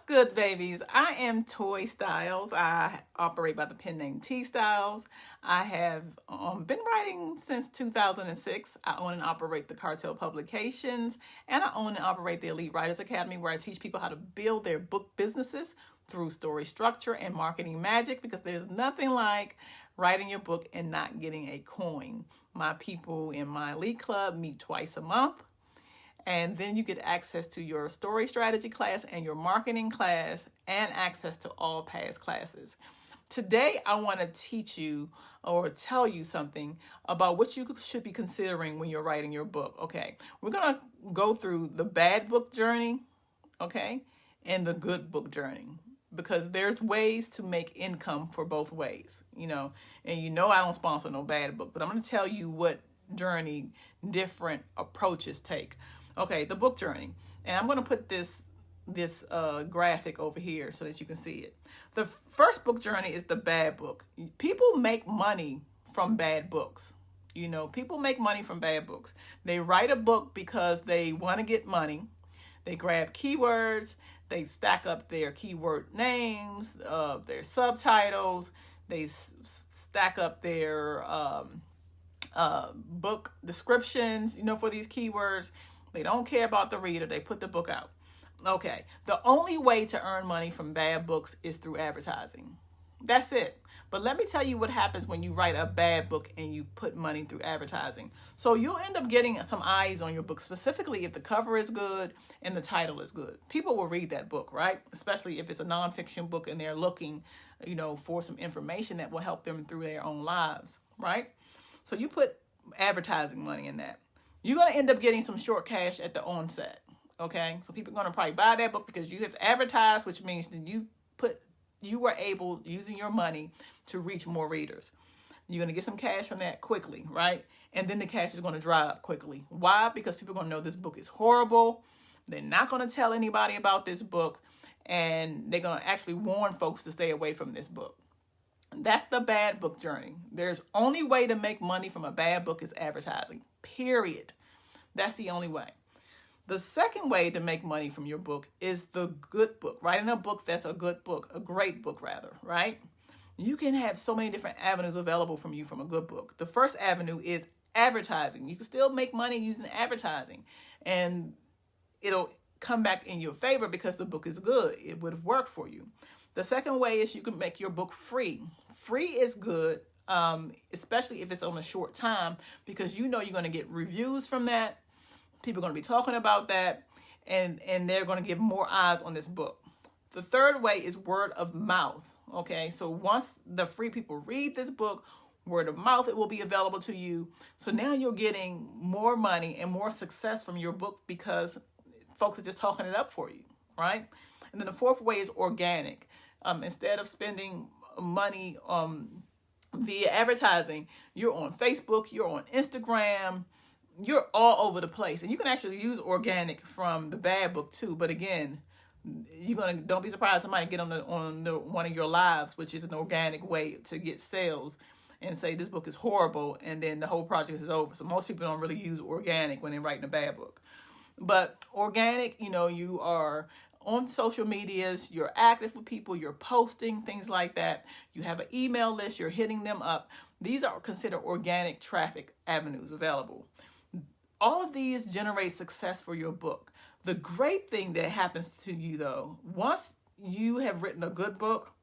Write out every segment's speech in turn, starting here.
good, babies? I am Toy Styles. I operate by the pen name T Styles. I have been writing since 2006. I own and operate the Cartel Publications, and I own and operate the Elite Writers Academy, where I teach people how to build their book businesses through story structure and marketing magic, because there's nothing like writing your book and not getting a coin. My people in my Elite Club meet twice a month. And then you get access to your story strategy class and your marketing class and access to all past classes. Today, I want to teach you or tell you something about what you should be considering when you're writing your book. Okay, we're going to go through the bad book journey, okay, and the good book journey, because there's ways to make income for both ways, and I don't sponsor no bad book, but I'm going to tell you what journey different approaches take. Okay, the book journey. And I'm going to put this graphic over here so that you can see it. The first book journey is the bad book. People make money from bad books. People make money from bad books. They write a book because they want to get money. They grab keywords. They stack up their keyword names, their subtitles. They stack up their book descriptions, for these keywords. They don't care about the reader. They put the book out. Okay. The only way to earn money from bad books is through advertising. That's it. But let me tell you what happens when you write a bad book and you put money through advertising. So you'll end up getting some eyes on your book, specifically if the cover is good and the title is good. People will read that book, right? Especially if it's a nonfiction book and they're looking, for some information that will help them through their own lives, right? So you put advertising money in that. You're going to end up getting some short cash at the onset, okay? So people are going to probably buy that book because you have advertised, which means that you were able, using your money, to reach more readers. You're going to get some cash from that quickly, right? And then the cash is going to dry up quickly. Why? Because people are going to know this book is horrible. They're not going to tell anybody about this book, and they're going to actually warn folks to stay away from this book. That's the bad book journey. There's only way to make money from a bad book is advertising, period. That's the only way. The second way to make money from your book is the good book. Writing a book that's a good book, a great book rather, right? You can have so many different avenues available from a good book. The first avenue is advertising. You can still make money using advertising, and it'll come back in your favor because the book is good. It would have worked for you. The second way is you can make your book free. Free is good, especially if it's on a short time, because you're going to get reviews from that. People are going to be talking about that, and they're going to give more eyes on this book. The third way is word of mouth. Okay, so once the free people read this book, word of mouth, it will be available to you. So now you're getting more money and more success from your book because folks are just talking it up for you, right? And then the fourth way is organic. Instead of spending money via advertising, you're on Facebook, you're on Instagram, you're all over the place. And you can actually use organic from the bad book too. But again, don't be surprised somebody get on one of your lives, which is an organic way to get sales, and say this book is horrible, and then the whole project is over. So most people don't really use organic when they're writing a bad book. But organic, you are on social medias, you're active with people, you're posting, things like that. You have an email list, you're hitting them up. These are considered organic traffic avenues available. All of these generate success for your book. The great thing that happens to you, though, once you have written a good book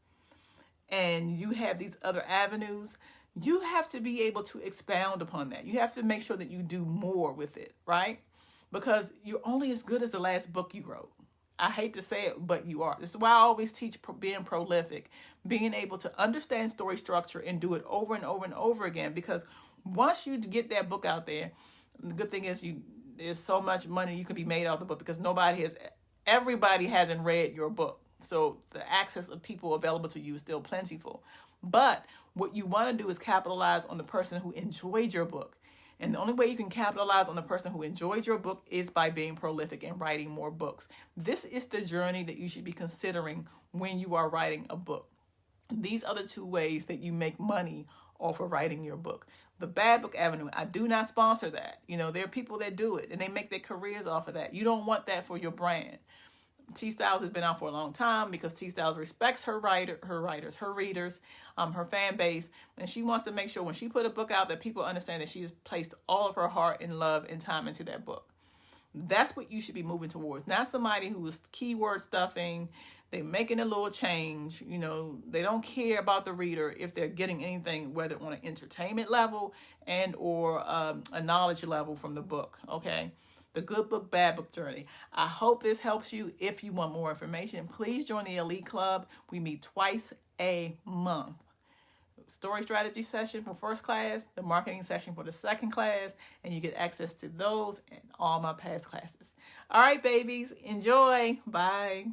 and you have these other avenues, you have to be able to expound upon that. You have to make sure that you do more with it, right? Because you're only as good as the last book you wrote. I hate to say it, but you are. This is why I always teach being prolific, being able to understand story structure and do it over and over and over again. Because once you get that book out there, the good thing is there's so much money you can be made out of the book, because everybody hasn't read your book. So the access of people available to you is still plentiful. But what you want to do is capitalize on the person who enjoyed your book. And the only way you can capitalize on the person who enjoyed your book is by being prolific and writing more books. This is the journey that you should be considering when you are writing a book. These are the two ways that you make money off of writing your book. The bad book avenue, I do not sponsor that. There are people that do it and they make their careers off of that. You don't want that for your brand. T Styles has been out for a long time because T Styles respects her readers, her fan base, and she wants to make sure when she put a book out that people understand that she's placed all of her heart and love and time into that book. That's what you should be moving towards. Not somebody who's keyword stuffing. They're making a little change. They don't care about the reader if they're getting anything, whether on an entertainment level and or a knowledge level from the book. Okay. The Good Book, Bad Book Journey. I hope this helps you. If you want more information, please join the Elite Club. We meet twice a month. Story strategy session for first class, the marketing session for the second class, and you get access to those and all my past classes. All right, babies, enjoy. Bye.